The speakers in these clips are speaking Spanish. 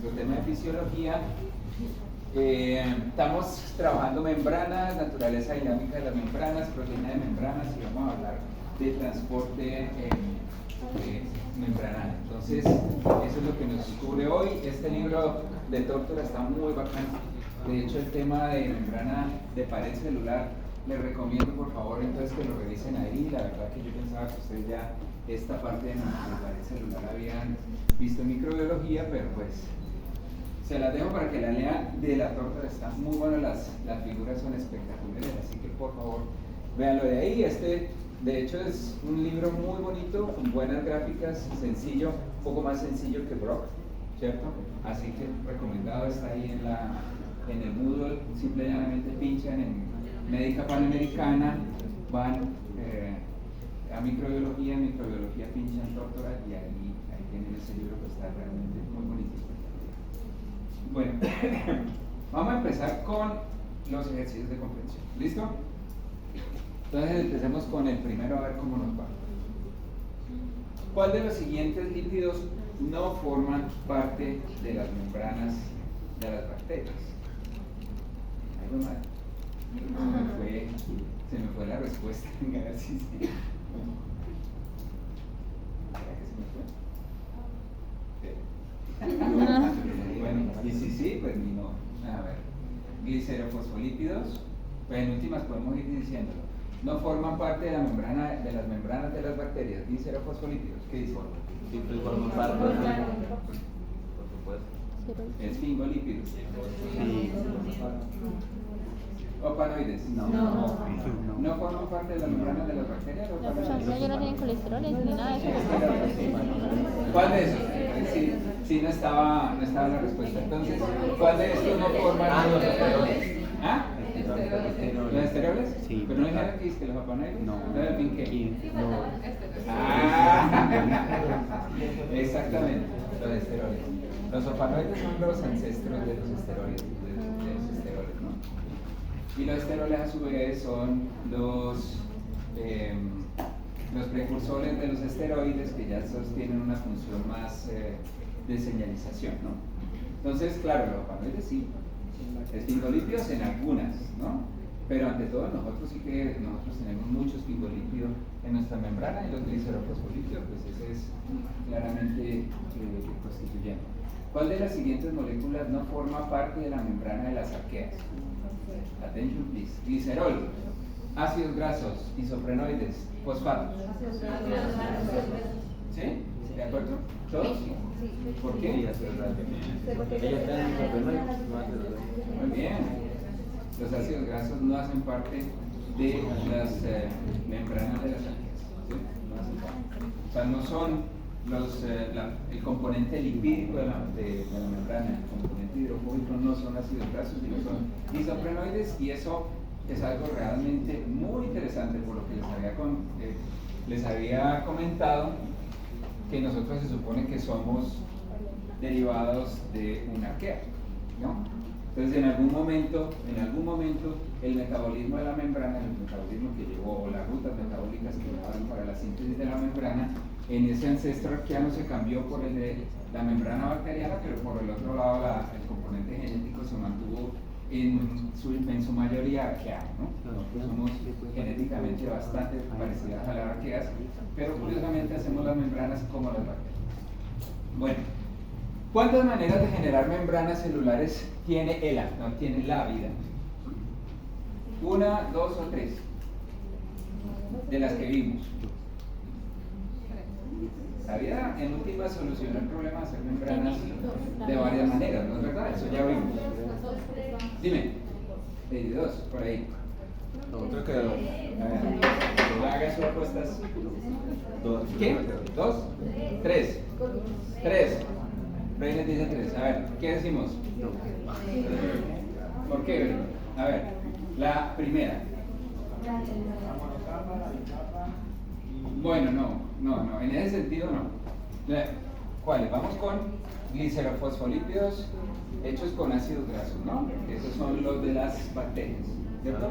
nuestro tema de fisiología. Estamos trabajando membranas, naturaleza dinámica de las membranas, proteína de membranas, y vamos a hablar de transporte membranal. Entonces, eso es lo que nos cubre hoy. Este libro de Tortura está muy bacán. De hecho, el tema de membrana de pared celular, les recomiendo por favor entonces que lo revisen ahí. La verdad que yo pensaba que ustedes ya esta parte de pared celular habían visto en microbiología, pero pues se las dejo para que la lean. De la Tortura está muy bueno, las figuras son espectaculares, así que por favor véanlo de ahí. De hecho es un libro muy bonito, con buenas gráficas, sencillo, un poco más sencillo que Brock, ¿cierto? Así que recomendado, está ahí en el Moodle. Simple y llanamente pinchan en Médica Panamericana, van a microbiología pinchan Tortura y ahí tienen ese libro que está realmente muy bonito. Bueno, vamos a empezar con los ejercicios de comprensión. ¿Listo? Entonces empecemos con el primero, a ver cómo nos va. ¿Cuál de los siguientes lípidos no forman parte de las membranas de las bacterias? Algo mal. Se me fue la respuesta. A ver si sí. ¿Será que se me fue? Bueno, y sí, pues ni no. A ver. Glicerofosfolípidos, pues en últimas podemos ir diciéndolo. No forman parte de la membrana, de las membranas de las bacterias. Glicerofosfolípidos, ¿qué dice? Sí, pues forman parte de por supuesto. Esfingolípidos. Sí. Opanoides. No forman parte de la membrana de las bacterias. No, pues ya no tienen colesterol ni nada de eso. ¿Cuál de esos? Sí, no estaba la respuesta. Entonces, ¿cuál de estos no forman? Los esteroles. ¿Ah? ¿Los esteroles? Sí. ¿Pero no dijeron que los opanoides? No. ¿No era el qué? No. Exactamente, los esteroles. Los opanoides son los ancestros de los esteroides, ¿no? Y los esteroles a su vez son los precursores de los esteroides, que ya estos tienen una función más de señalización, ¿no? Entonces, claro, los opanoides sí, esfingolípidos en algunas, ¿no? Pero ante todo nosotros tenemos mucho esfingolípido en nuestra membrana, y los glicerofosfolípidos, pues ese es claramente constituyente. ¿Cuál de las siguientes moléculas no forma parte de la membrana de las arqueas? Attention please. Glicerol, ácidos grasos, isoprenoides, fosfatos. ¿Sí? ¿De acuerdo? ¿Todos? ¿Por qué? Ellos están en isoprenoides, no ácidos grasos. Muy bien. Los ácidos grasos no hacen parte de las membranas de las arqueas. ¿Sí? No hacen parte. O sea, no son el componente lipídico de la membrana, el componente hidrofóbico no son ácidos grasos, sino son isoprenoides, y eso es algo realmente muy interesante, por lo que les había comentado que nosotros se supone que somos derivados de una arquea, ¿no? Entonces en algún momento el metabolismo de la membrana, el metabolismo que llevó, o las rutas metabólicas que llevaron para la síntesis de la membrana, en ese ancestro arqueano se cambió por el de la membrana bacteriana, pero por el otro lado el componente genético se mantuvo en su mayoría arqueano, ¿no? Somos genéticamente bastante parecidas a las arqueas, pero curiosamente hacemos las membranas como las bacterias. Bueno, ¿cuántas maneras de generar membranas celulares tiene tiene la vida? ¿Una, dos o tres? De las que vimos. La vida en última soluciona el problema de hacer membranas de varias maneras, ¿no es verdad? Eso ya vimos. Dime, 22, por ahí. No, creo que dos. A ver, haga sus apuestas. ¿Qué? ¿Dos? ¿Tres? ¿Tres? Reines dice tres. A ver, ¿qué decimos? ¿Por qué? A ver, la primera. Bueno, no, en ese sentido no. ¿Cuáles? Vamos con glicerofosfolípidos hechos con ácidos grasos, ¿no? Esos son los de las bacterias, ¿cierto?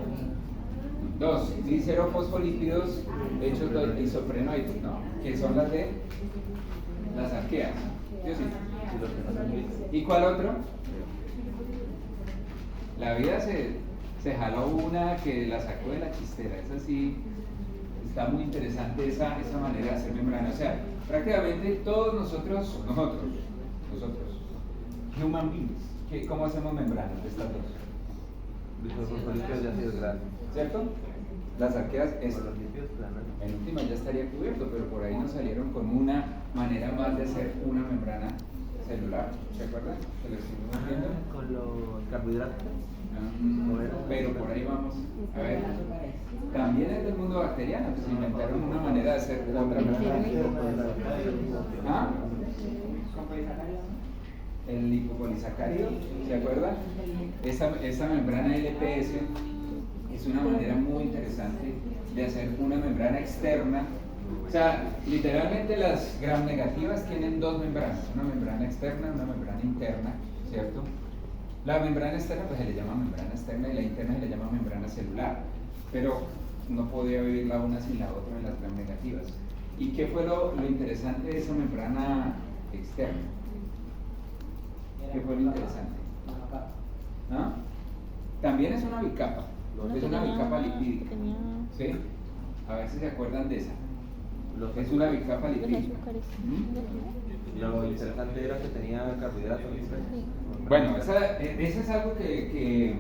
Dos, glicerofosfolípidos hechos de isoprenoides, ¿no? Que son las de las arqueas. ¿Sí o sí? los que no son lípidos. ¿Y cuál otro? La vida se jaló una que la sacó de la chistera. Esa sí está muy interesante, esa manera de hacer membrana. O sea, prácticamente todos nosotros, human beings, ¿cómo hacemos membranas de estas dos? Glisofosfolípidos de ácido graso. ¿Cierto? Las arqueas, Con los lípidos planos. en última ya estaría cubierto, pero por ahí nos salieron con una manera más de hacer una membrana celular. ¿Se acuerdan? Que lo estuvimos viendo. Con los carbohidratos. Pero por ahí vamos. A ver, también es del mundo bacteriano, que se inventaron una manera de hacer otra membrana. ¿Ah? El lipopolisacárido, ¿se acuerdan? Esa membrana LPS es una manera muy interesante de hacer una membrana externa. O sea, literalmente las gram negativas tienen dos membranas, una membrana externa y una membrana interna, ¿cierto? La membrana externa pues se le llama membrana externa y la interna se le llama membrana celular, pero no podía vivir la una sin la otra en las gram negativas. ¿Y qué fue lo interesante de esa membrana externa? ¿Qué fue lo interesante? ¿Ah? También es una bicapa, es una bicapa lipídica. ¿Sí? A ver si se acuerdan de esa. Es una bicapa Los lipídica. azúcares. Lo interesante era que tenía carbohidratos. Bueno, ese es algo que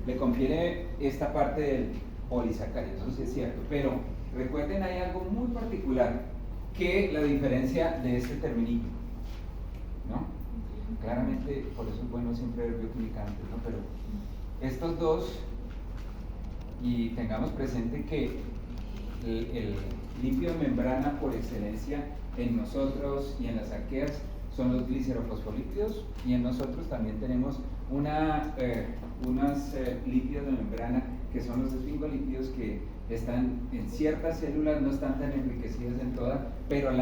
le confiere esta parte del polisacárido, eso sí es cierto. Pero recuerden, hay algo muy particular que la diferencia de este terminito, ¿no? Claramente, por eso es bueno siempre ver bioquímica antes, ¿no? Pero estos dos, y tengamos presente que el lípido de membrana por excelencia en nosotros y en las arqueas son los glicerofosfolípidos, y en nosotros también tenemos unos lípidos de membrana que son los esfingolípidos, que están en ciertas células, no están tan enriquecidas en todas, pero el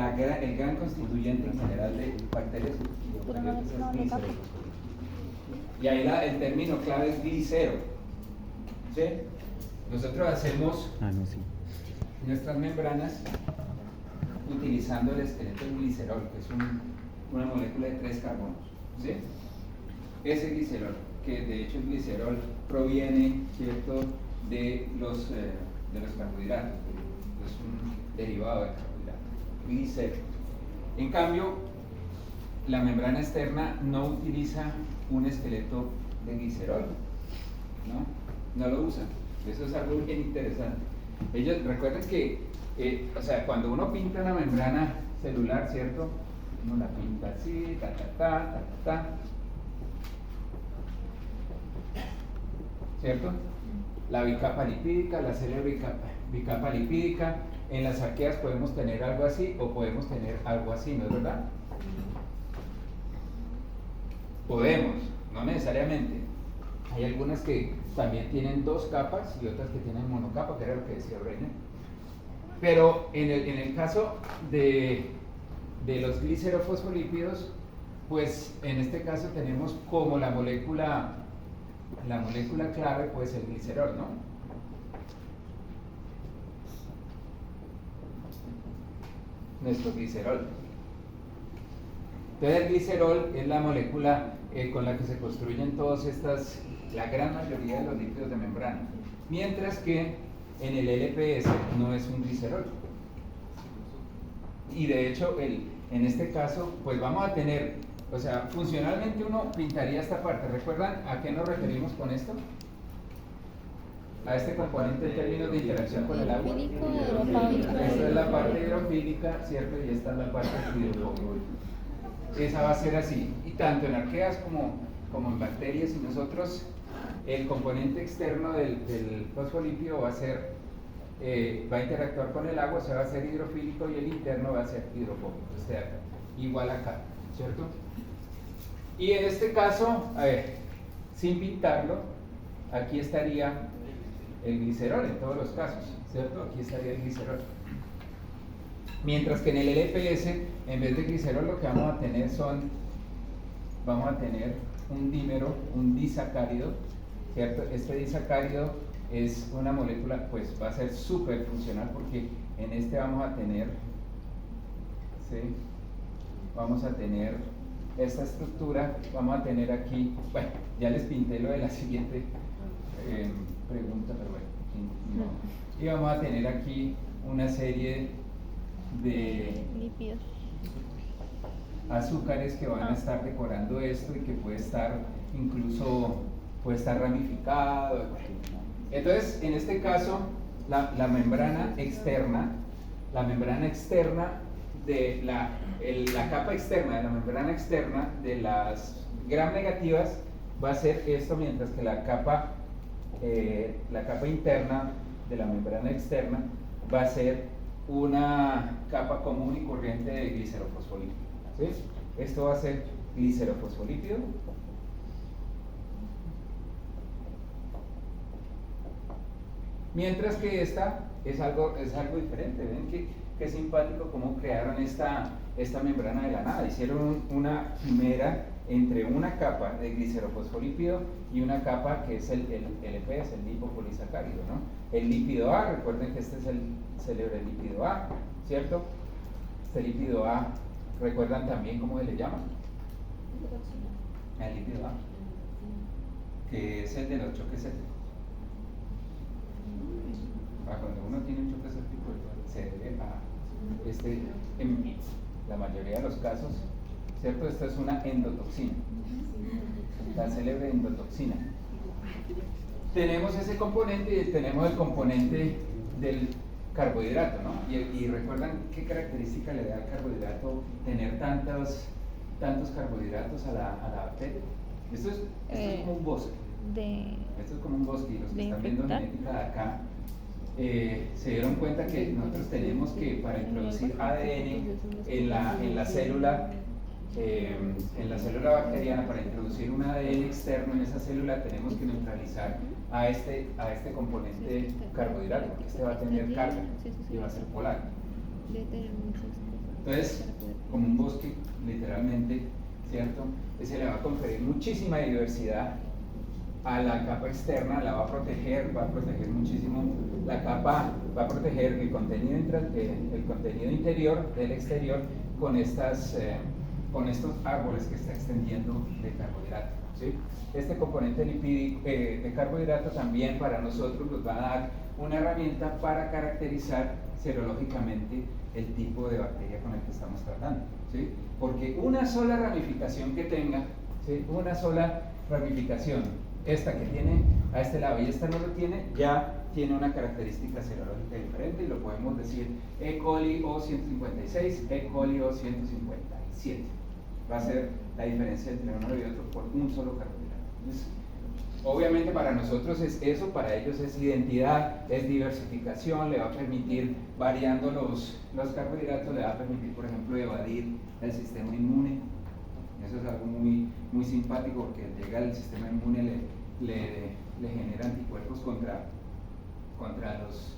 gran constituyente en general de bacterias y eucariotas es glicerofosfolípidos. Y ahí el término clave es glicero. ¿Sí? Nosotros hacemos nuestras membranas utilizando el esqueleto del glicerol, que es una molécula de 3 carbonos. ¿Sí? Ese glicerol, que de hecho el glicerol proviene, ¿cierto?, de los carbohidratos, es un derivado del carbohidrato, glicero. En cambio, la membrana externa no utiliza un esqueleto de glicerol, no lo usan. Eso es algo bien interesante. Ellos recuerden que, o sea, cuando uno pinta una membrana celular, ¿cierto? Uno la pinta así, ¿cierto? La bicapa lipídica, la célebre bicapa lipídica. En las arqueas podemos tener algo así o podemos tener algo así, ¿no es verdad? Podemos, no necesariamente. Hay algunas que también tienen 2 capas y otras que tienen monocapa, que era lo que decía Reina. Pero en el caso de los glicerofosfolípidos, pues en este caso tenemos como la molécula clave, pues el glicerol, ¿no? Nuestro glicerol. Entonces el glicerol es la molécula con la que se construyen la gran mayoría de los lípidos de membrana, mientras que en el LPS no es un glicerol. Y de hecho, en este caso, pues vamos a tener, o sea, funcionalmente uno pintaría esta parte. ¿Recuerdan a qué nos referimos con esto? A este componente en términos de interacción con el agua. Esta es la parte hidrofílica, ¿cierto? Y esta es la parte hidrofóbica. Esa va a ser así. Y tanto en arqueas como en bacterias y nosotros, el componente externo del fosfolípido va a interactuar con el agua, o sea, va a ser hidrofílico, y el interno va a ser hidrofóbico. O sea, igual acá, ¿cierto? Y en este caso, a ver, sin pintarlo, aquí estaría el glicerol en todos los casos, ¿cierto? Aquí estaría el glicerol. Mientras que en el LPS, en vez de glicerol, lo que vamos a tener un dímero, un disacárido, ¿cierto? Este disacárido es una molécula, pues va a ser súper funcional, porque en este vamos a tener, ¿sí? Vamos a tener esta estructura, vamos a tener aquí, bueno, ya les pinté lo de la siguiente pregunta, pero bueno, no. Y vamos a tener aquí una serie de Lípidos. azúcares que van a estar decorando esto y que puede estar incluso, puede estar ramificado. Entonces, en este caso, la membrana externa de la capa externa de la membrana externa de las gram negativas va a ser esto, mientras que la capa interna de la membrana externa va a ser una capa común y corriente de glicerofosfolípido, ¿sí? Esto va a ser glicerofosfolípido. Mientras que esta es algo diferente. ¿Ven qué simpático cómo crearon esta membrana de la nada? Hicieron una quimera entre una capa de glicerofosfolípido y una capa que es el LPS, el lipopolisacárido, ¿no? El lípido A, recuerden que este es el célebre lípido A, ¿cierto? Este lípido A, ¿recuerdan también cómo se le llama? El lípido A, que es el de los choques sépticos. Cuando uno tiene un choque séptico, se debe a en la mayoría de los casos, ¿cierto? Esta es una endotoxina, la célebre endotoxina. Tenemos ese componente y tenemos el componente del carbohidrato, ¿no? Y recuerdan qué característica le da al carbohidrato tener tantos carbohidratos a la bacteria. Esto es como un bosque. Esto es como un bosque, y los que están viendo genética de acá se dieron cuenta que nosotros tenemos que, para introducir ADN en la célula bacteriana, para introducir un ADN externo en esa célula, tenemos que neutralizar a este componente carbohidrato, porque este va a tener carga y va a ser polar. Entonces, como un bosque, literalmente, ¿cierto? Se le va a conferir muchísima diversidad a la capa externa, la va a proteger muchísimo. La capa va a proteger el contenido interior del exterior con estos árboles que está extendiendo de carbohidrato, ¿sí? Este componente de carbohidrato también para nosotros nos va a dar una herramienta para caracterizar serológicamente el tipo de bacteria con el que estamos tratando, ¿sí? Porque una sola ramificación que tenga, ¿sí? Una sola ramificación, esta que tiene a este lado y esta no lo tiene, ya tiene una característica serológica diferente, y lo podemos decir E. coli O156, E. coli O157. Va a ser la diferencia entre uno y otro por un solo carbohidrato. Entonces, obviamente para nosotros es eso, para ellos es identidad, es diversificación, le va a permitir, variando los carbohidratos, le va a permitir, por ejemplo, evadir el sistema inmune. Eso es algo muy, muy simpático, porque llega el sistema inmune, le genera anticuerpos contra los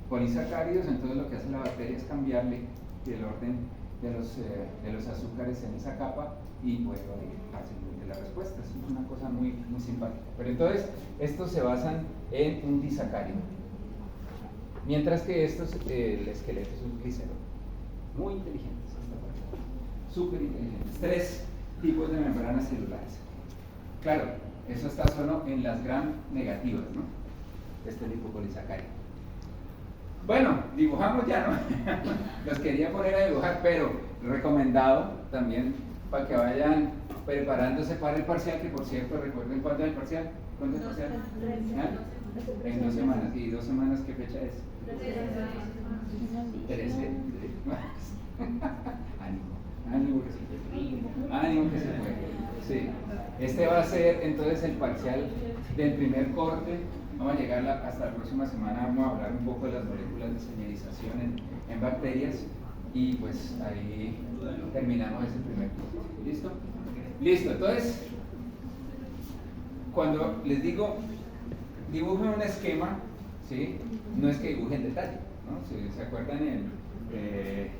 polisacáridos. Entonces lo que hace la bacteria es cambiarle el orden de los azúcares en esa capa y puede evadir fácilmente la respuesta. Es una cosa muy, muy simpática. Pero entonces estos se basan en un disacárido, mientras que estos, el esqueleto es un glicerol. Muy inteligentes, súper inteligentes. 3 tipos de membranas celulares. Claro, eso está solo en las gram negativas, ¿no? Este lipopolisacárido. Bueno, dibujamos ya, ¿no? Los quería poner a dibujar, pero recomendado también para que vayan preparándose para el parcial, que por cierto, recuerden cuándo es el parcial. ¿Cuándo es el parcial? ¿Ah? En 2 semanas. ¿Y 2 semanas qué fecha es? 13. Ánimo que se puede. Ánimo que se puede. Sí. Este va a ser entonces el parcial del primer corte. Vamos a llegar hasta la próxima semana. Vamos a hablar un poco de las moléculas de señalización en bacterias, y pues ahí terminamos ese primer corte. ¿Listo? Listo. Entonces, cuando les digo dibujen un esquema, ¿sí? No es que dibujen detalle, ¿no? Si se acuerdan,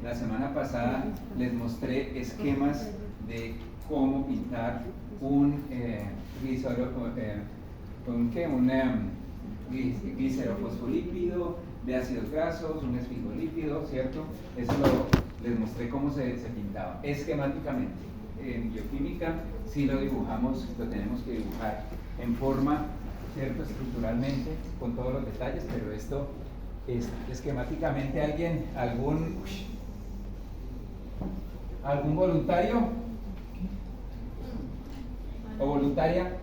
la semana pasada les mostré esquemas de cómo pintar un glicerofosfolípido de ácidos grasos, un esfingolípido, ¿cierto? Eso les mostré cómo se pintaba esquemáticamente. en bioquímica sí lo dibujamos, lo tenemos que dibujar en forma, ¿cierto? Estructuralmente, con todos los detalles, pero esto es esquemáticamente algún voluntario o voluntaria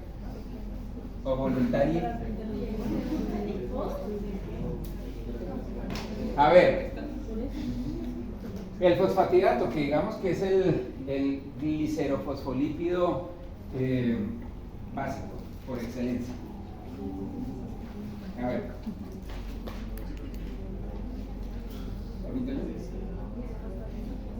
o voluntaria. A ver, el fosfatidato, que digamos que es el glicerofosfolípido básico, por excelencia. A ver.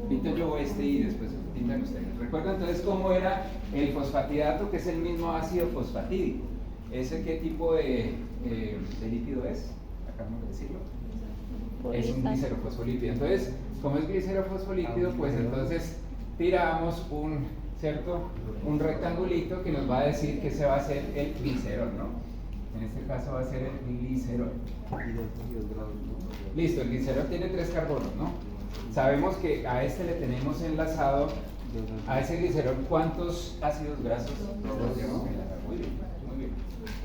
Pinto yo este y después pintan ustedes. ¿Recuerdan entonces cómo era el fosfatidato, que es el mismo ácido fosfatídico? ¿Ese qué tipo de lípido es? Acabamos de decirlo. Es un glicerofosfolípido. Entonces, como es glicerofosfolípido, pues entonces tiramos un rectangulito que nos va a decir que se va a hacer el glicerol, ¿no? En este caso va a ser el glicerol. Listo, el glicerol tiene 3 carbonos, ¿no? Sabemos que a este le tenemos enlazado, a ese glicerol, ¿cuántos ácidos grasos? Muy bien, muy bien.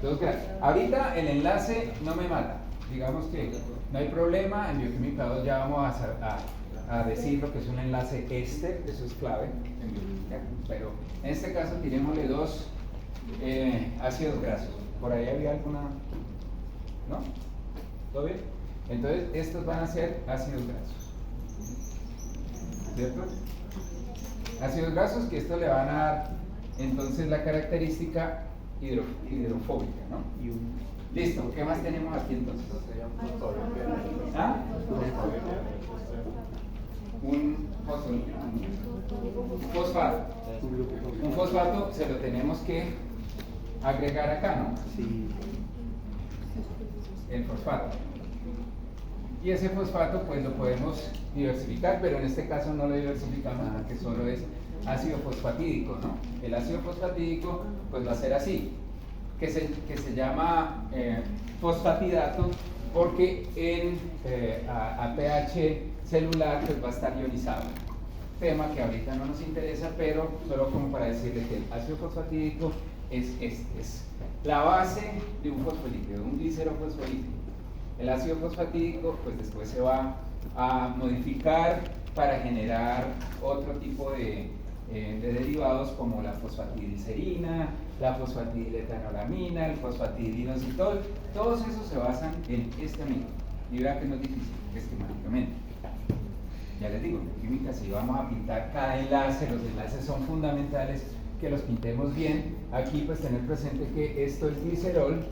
2 grasos. Ahorita el enlace no me mata. Digamos que no hay problema, en bioquímica 2 ya vamos a decir lo que es un enlace éster, eso es clave en bioquímica, pero en este caso tirémosle 2 ácidos grasos. ¿Por ahí había alguna? ¿No? ¿Todo bien? Entonces estos van a ser ácidos grasos, ¿cierto? Ácidos grasos que esto le van a dar entonces la característica hidrofóbica, ¿no? Listo, ¿qué más tenemos aquí entonces? ¿Ah? Un fosfato. Un fosfato se lo tenemos que agregar acá, ¿no? Sí. El fosfato. Y ese fosfato pues lo podemos diversificar, pero en este caso no lo diversificamos porque solo es ácido fosfatídico, ¿no? El ácido fosfatídico pues va a ser así, que se llama fosfatidato porque a pH celular pues va a estar ionizado. Tema que ahorita no nos interesa, pero solo como para decirles que el ácido fosfatídico es la base de un fosfolípido, de un glicerofosfolípido. El ácido fosfatídico pues después se va a modificar para generar otro tipo de derivados como la fosfatidilglicerina, la fosfatidiletoanolamina, el fosfatidilinositol. Todos esos se basan en este amino. Y verá que no es difícil esquemáticamente. Ya les digo, en química si vamos a pintar cada enlace, los enlaces son fundamentales que los pintemos bien. Aquí pues tener presente que esto es glicerol,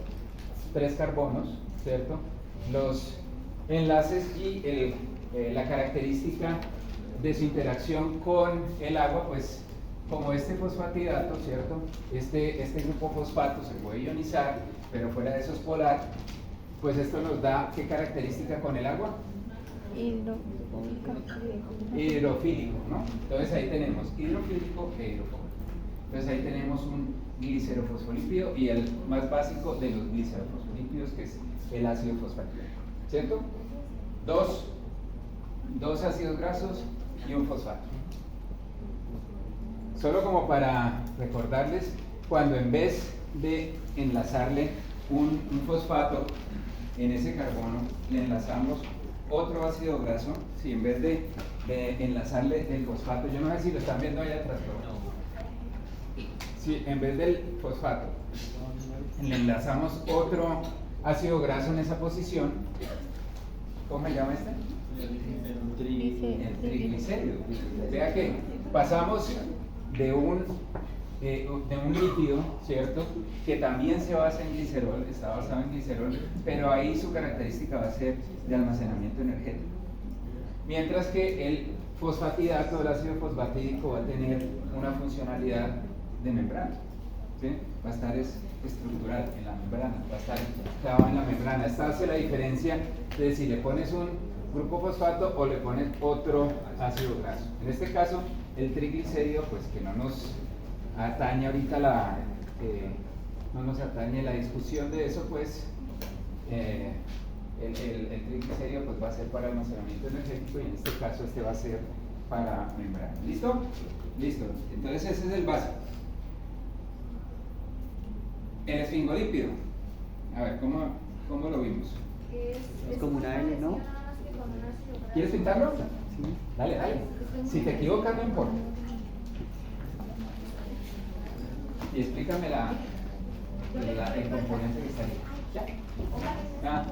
3 carbonos, ¿cierto? Los enlaces y la característica de su interacción con el agua, pues como este fosfatidato, ¿cierto? Este grupo fosfato se puede ionizar, pero fuera de eso es polar, pues esto nos da ¿qué característica con el agua? Hidrofílico, ¿no? Entonces ahí tenemos hidrofílico e hidrofóbico. Entonces ahí tenemos un glicerofosfolípido y el más básico de los glicerofosfolípidos, que es el ácido fosfatídico, ¿cierto? Dos ácidos grasos y un fosfato. Solo como para recordarles, cuando en vez de enlazarle un fosfato en ese carbono, le enlazamos otro ácido graso, si en vez de enlazarle el fosfato, yo no sé si lo están viendo allá atrás, pero si en vez del fosfato le enlazamos otro ácido graso en esa posición, ¿cómo se llama este? El triglicérido. Vea que pasamos de un lípido, ¿cierto? Que también se basa en glicerol, está basado en glicerol, pero ahí su característica va a ser de almacenamiento energético. Mientras que el fosfatidato, el ácido fosfatídico, va a tener una funcionalidad de membrana, ¿sí? Va a estar estructural en la membrana, va a estar clavado en la membrana. Esta hace la diferencia de si le pones un grupo fosfato o le pones otro ácido graso. En este caso, el triglicérido, pues que no nos atañe ahorita no nos atañe la discusión de eso, pues el triglicérido pues va a ser para almacenamiento energético y en este caso este va a ser paramembrana. ¿Listo? Listo. Entonces ese es el básico. El esfingolípido. A ver, ¿cómo lo vimos? Es como una L, ¿no? ¿Quieres pintarlo? Sí. Dale, dale. Si te equivocas, no importa. Y explícame el componente que está ahí. ¿Ya? Ah.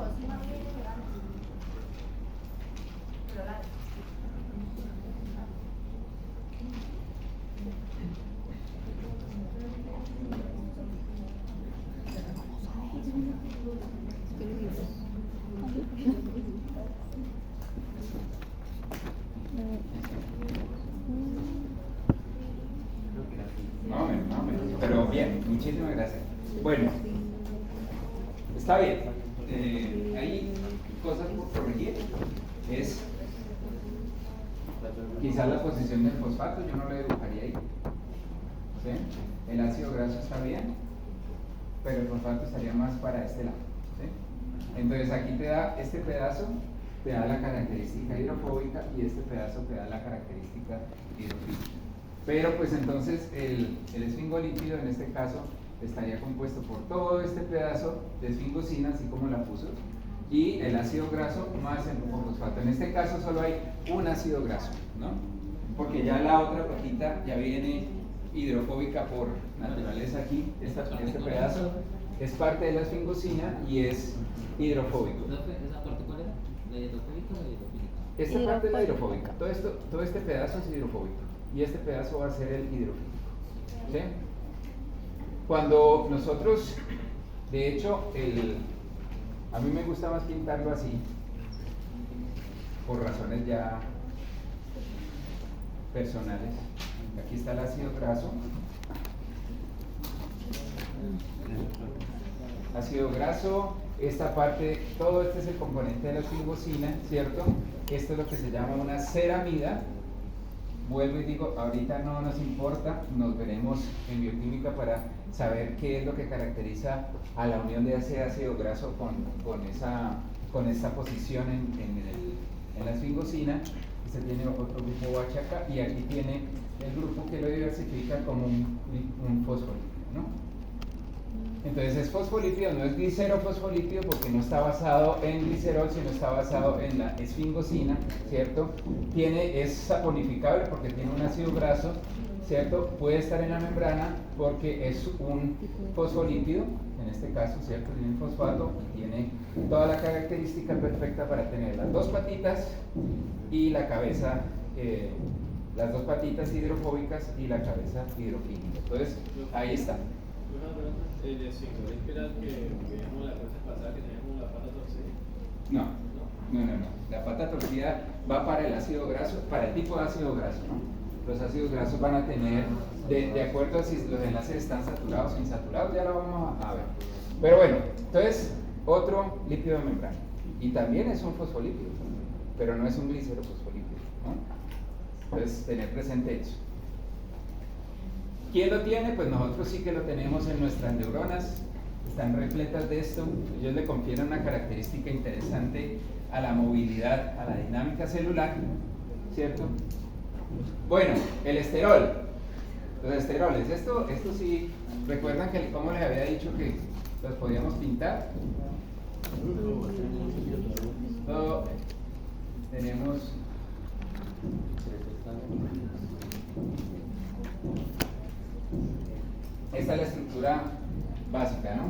Más o menos. Pero bien, muchísimas gracias. Bueno, está bien. Hay cosas por corregir. Es quizás la posición del fosfato, yo no lo dibujaría ahí. ¿Sí? El ácido graso está bien, pero el fosfato estaría más para este lado. ¿Sí? Entonces aquí te da este pedazo, te da la característica hidrofóbica y este pedazo te da la característica hidrofílica. Pero pues entonces el esfingolípido en este caso estaría compuesto por todo este pedazo de esfingosina, así como la puso, y el ácido graso más el grupo fosfato. En este caso solo hay un ácido graso, ¿no? Porque ya la otra patita ya viene hidrofóbica por naturaleza aquí, este pedazo es parte de la esfingosina y es hidrofóbico. ¿Esa parte cuál era? ¿La hidrofóbica o la hidrofílica? Esta parte es la hidrofóbica, todo este pedazo es hidrofóbico y este pedazo va a ser el hidrofílico. ¿Sí? Cuando nosotros, de hecho, a mí me gusta más pintarlo así, por razones ya personales. Aquí está el ácido graso. Ácido graso, esta parte, todo este es el componente de la esfingosina, ¿cierto? Esto es lo que se llama una ceramida. Vuelvo y digo, ahorita no nos importa, nos veremos en bioquímica para saber qué es lo que caracteriza a la unión de ese ácido graso con esa posición en la esfingosina. Este tiene otro grupo OH acá y aquí tiene el grupo que lo diversifica como un fosfolípido, ¿no? Entonces es fosfolípido, no es glicerofosfolípido porque no está basado en glicerol, sino está basado en la esfingosina, ¿cierto? Es saponificable porque tiene un ácido graso, ¿cierto? Puede estar en la membrana porque es un fosfolípido, en este caso, ¿cierto? Tiene un fosfato y tiene toda la característica perfecta para tener las dos patitas y la cabeza, las dos patitas hidrofóbicas y la cabeza hidrofílica. Entonces, ahí está. El esfingolípido era el que veíamos la clase pasada que teníamos la pata torcida. No. La pata torcida va para el ácido graso, para el tipo de ácido graso, ¿no? Los ácidos grasos van a tener, de acuerdo a si los enlaces están saturados o insaturados, ya lo vamos a ver. Pero bueno, entonces, otro lípido de membrana. Y también es un fosfolípido, pero no es un glicerofosfolípido, ¿no? Entonces, tener presente eso. ¿Quién lo tiene? Pues nosotros sí que lo tenemos en nuestras neuronas, están repletas de esto. Ellos le confieren una característica interesante a la movilidad, a la dinámica celular, ¿cierto? Bueno, el esterol, los esteroles, esto sí, recuerdan que como les había dicho que los podíamos pintar. Tenemos esta es la estructura básica, ¿no?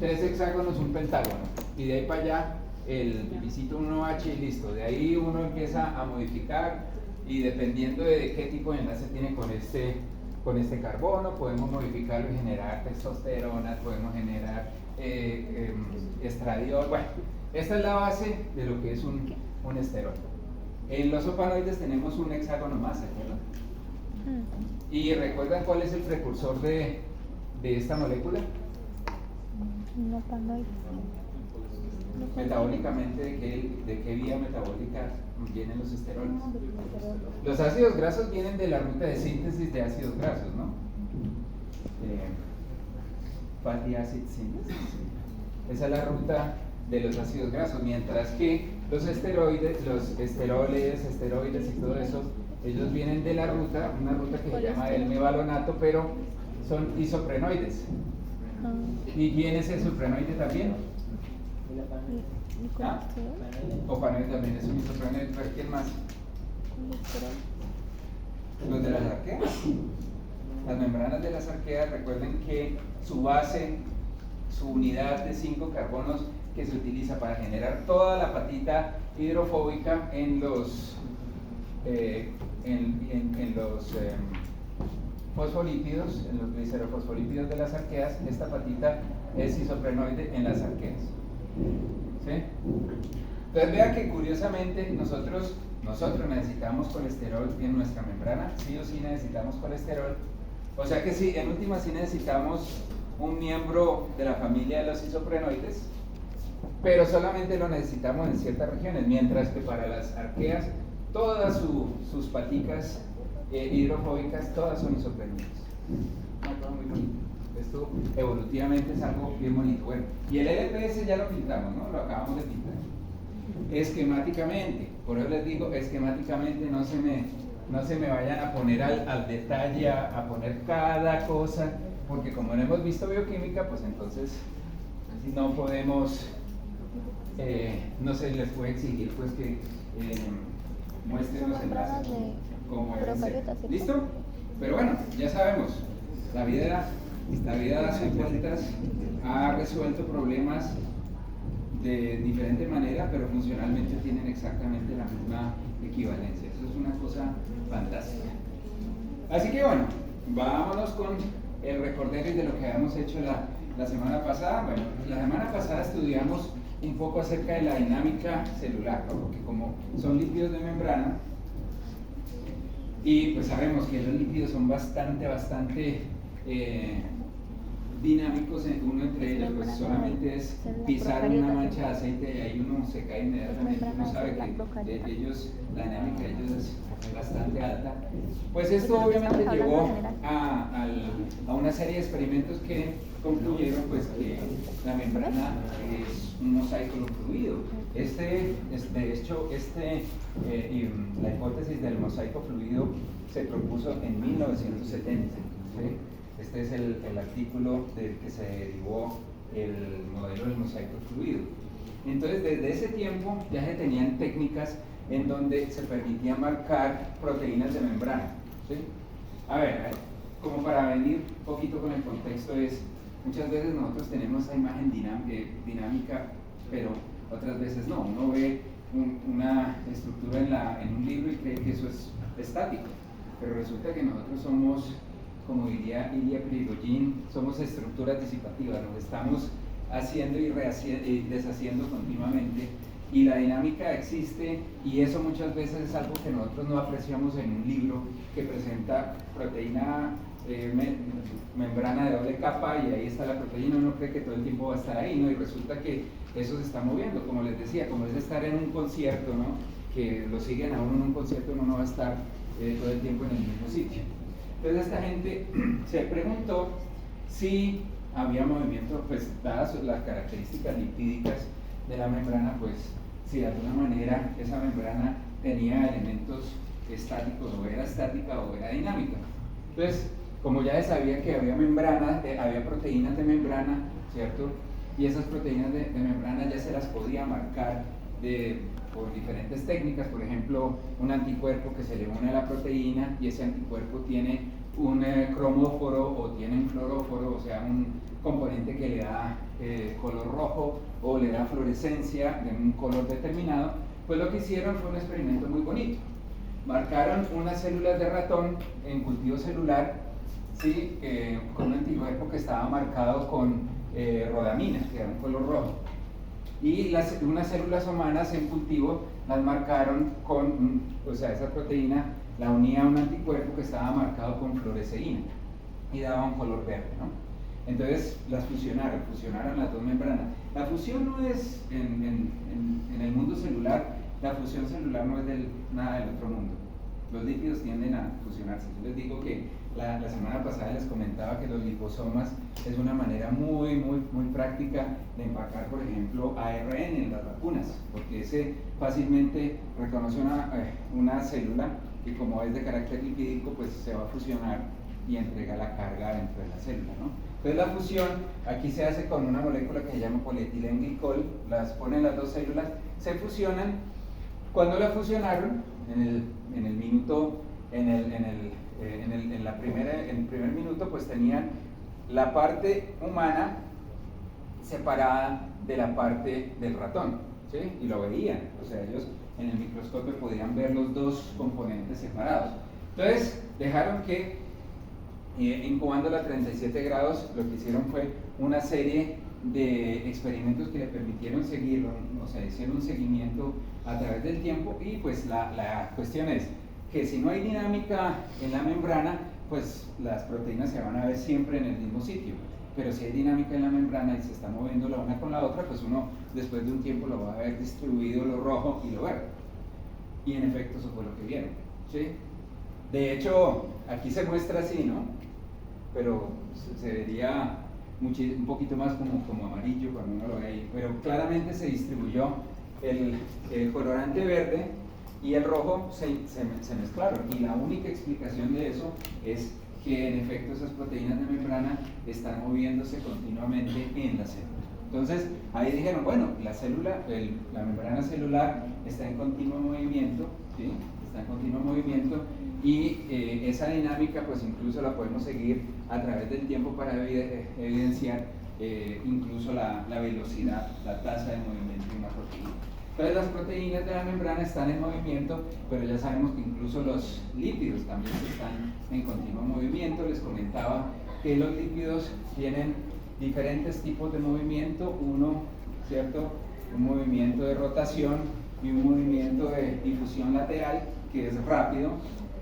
3 hexágonos, un pentágono, y de ahí para allá el pipicito 1H y listo. De ahí uno empieza a modificar y dependiendo de qué tipo de enlace tiene con este carbono, podemos modificarlo y generar testosterona, podemos generar estradiol. Bueno, esta es la base de lo que es un esterol. En los opanoides tenemos un hexágono más, ¿se acuerdan? ¿Y recuerdan cuál es el precursor de esta molécula? No, panoide. Metabólicamente, ¿de qué vía metabólica vienen los esteroles? Los ácidos grasos vienen de la ruta de síntesis de ácidos grasos, ¿no? Fatty acid synthesis. Esa es la ruta de los ácidos grasos, mientras que los esteroides, esteroides y todo eso, ellos vienen de la ruta, una ruta que se llama el mevalonato, pero son isoprenoides. Ah, ¿Y quién es el suprenoide también? ¿y ¿Ah? colesterol? Opanoide también es un isoprenoide, pero ¿quién más? Colesterol. Los de las arqueas. Las membranas de las arqueas, recuerden que su base, su unidad de 5 carbonos que se utiliza para generar toda la patita hidrofóbica en los fosfolípidos, en los glicerofosfolípidos de las arqueas, esta patita es isoprenoide en las arqueas. ¿Sí? Entonces vea que curiosamente nosotros necesitamos colesterol en nuestra membrana, sí o sí necesitamos colesterol. O sea que sí, en última sí necesitamos un miembro de la familia de los isoprenoides, pero solamente lo necesitamos en ciertas regiones, mientras que para las arqueas todas sus paticas hidrofóbicas, todas son isoprenoides. Muy bonito. Esto evolutivamente es algo bien bonito. Bueno, y el LPS ya lo pintamos, ¿no? Lo acabamos de pintar. Esquemáticamente, por eso les digo, esquemáticamente no se me vayan a poner al detalle, a poner cada cosa, porque como no hemos visto bioquímica, pues entonces no podemos, no se les puede exigir pues que muestren los enlaces como deben ser. ¿Listo? Pero bueno, ya sabemos, la vida a sus vueltas ha resuelto problemas de diferente manera, pero funcionalmente tienen exactamente la misma equivalencia. Eso es una cosa fantástica. Así que bueno, vámonos con el recorderis de lo que habíamos hecho la semana pasada. Bueno, la semana pasada estudiamos un poco acerca de la dinámica celular, ¿no? Porque como son lípidos de membrana, y pues sabemos que los lípidos son bastante dinámicos, uno entre ellos pues solamente es pisar una mancha de aceite y ahí uno se cae inmediatamente, uno sabe que ellos, la dinámica de ellos es bastante alta. Pues esto obviamente llevó a una serie de experimentos que concluyeron pues que la membrana es un mosaico fluido. De hecho, la hipótesis del mosaico fluido se propuso en 1970. ¿Sí? Este es el artículo del que se derivó el modelo del mosaico fluido. Entonces, desde ese tiempo ya se tenían técnicas en donde se permitía marcar proteínas de membrana. ¿Sí? A ver, como para venir un poquito con el contexto muchas veces nosotros tenemos esa imagen dinámica, pero otras veces no. Uno ve una estructura en un libro y cree que eso es estático, pero resulta que nosotros somos, como diría Ilya Prigogine, somos estructuras disipativas, nos estamos haciendo y deshaciendo continuamente, y la dinámica existe, y eso muchas veces es algo que nosotros no apreciamos en un libro que presenta proteína, membrana de doble capa, y ahí está la proteína. Uno cree que todo el tiempo va a estar ahí, ¿no? Y resulta que eso se está moviendo, como les decía, como es estar en un concierto, ¿no? Que lo siguen a uno en un concierto, uno no va a estar todo el tiempo en el mismo sitio. Entonces esta gente se preguntó si había movimiento, pues dadas las características lipídicas de la membrana, pues si de alguna manera esa membrana tenía elementos estáticos, o era estática o era dinámica. Entonces, como ya se sabía que había membranas, había proteínas de membrana, ¿cierto? Y esas proteínas de membrana ya se las podía marcar por diferentes técnicas. Por ejemplo, un anticuerpo que se le une a la proteína, y ese anticuerpo tiene un cromóforo o tiene un fluoróforo, o sea, un componente que le da color rojo o le da fluorescencia de un color determinado. Pues lo que hicieron fue un experimento muy bonito. Marcaron unas células de ratón en cultivo celular, ¿sí? Con un anticuerpo que estaba marcado con rodamina, que era un color rojo. Y unas células humanas en cultivo las marcaron con, o sea, esa proteína la unía a un anticuerpo que estaba marcado con fluoresceína y daba un color verde, ¿no? Entonces las fusionaron las dos membranas. La fusión no es, en el mundo celular, la fusión celular no es nada del otro mundo. Los lípidos tienden a fusionarse. Yo les digo que la semana pasada les comentaba que los liposomas es una manera muy práctica de empacar, por ejemplo, ARN en las vacunas, porque ese fácilmente reconoce una célula que, como es de carácter lipídico, pues se va a fusionar y entrega la carga dentro de la célula, ¿no? Entonces la fusión aquí se hace con una molécula que se llama polietilenglicol, las ponen las dos células, se fusionan. Cuando la fusionaron, en el primer minuto, pues tenían la parte humana separada de la parte del ratón, ¿sí? Y lo veían, o sea, ellos en el microscopio podían ver los dos componentes separados. Entonces dejaron que, incubándola a 37 grados, lo que hicieron fue una serie de experimentos que le permitieron seguirlo, o sea, hicieron un seguimiento a través del tiempo. Y pues la cuestión es que si no hay dinámica en la membrana, pues las proteínas se van a ver siempre en el mismo sitio, pero si hay dinámica en la membrana y se está moviendo la una con la otra, pues uno después de un tiempo lo va a ver distribuido, lo rojo y lo verde. Y en efecto eso fue lo que vieron, ¿sí? De hecho, aquí se muestra así, ¿no? Pero se vería un poquito más como amarillo cuando uno lo ve ahí, pero claramente se distribuyó el colorante verde y el rojo se mezclaron, y la única explicación de eso es que en efecto esas proteínas de membrana están moviéndose continuamente en la célula. Entonces ahí dijeron, bueno, la membrana celular está en continuo movimiento, ¿sí? Está en continuo movimiento, y esa dinámica pues incluso la podemos seguir a través del tiempo para evidenciar incluso la velocidad, la tasa de movimiento de una proteína. Entonces las proteínas de la membrana están en movimiento, pero ya sabemos que incluso los lípidos también están en continuo movimiento. Les comentaba que los lípidos tienen diferentes tipos de movimiento, uno, ¿cierto?, un movimiento de rotación y un movimiento de difusión lateral, que es rápido,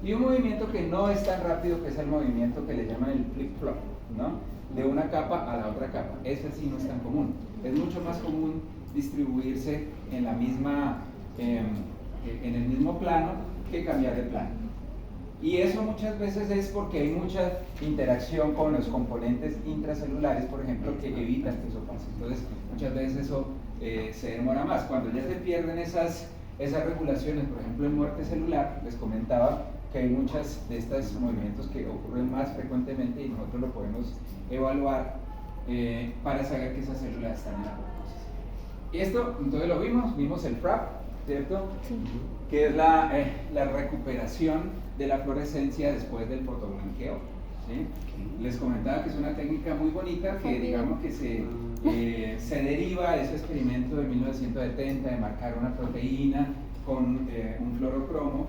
y un movimiento que no es tan rápido, que es el movimiento que le llaman el flip-flop, ¿no?, de una capa a la otra capa. Ese sí no es tan común. Es mucho más común distribuirse en la misma, en el mismo plano, que cambiar de plano. Y eso muchas veces es porque hay mucha interacción con los componentes intracelulares, por ejemplo, que evitan que eso pase. Entonces muchas veces eso se demora más. Cuando ya se pierden esas regulaciones, por ejemplo en muerte celular, les comentaba que hay muchos de estos movimientos que ocurren más frecuentemente, y nosotros lo podemos evaluar para saber que esas células están en la apoptosis. Y esto, entonces lo vimos el FRAP, ¿cierto? Sí. Que es la recuperación de la fluorescencia después del fotoblanqueo, ¿sí? Les comentaba que es una técnica muy bonita, que digamos que se deriva de ese experimento de 1970 de marcar una proteína con un fluorocromo.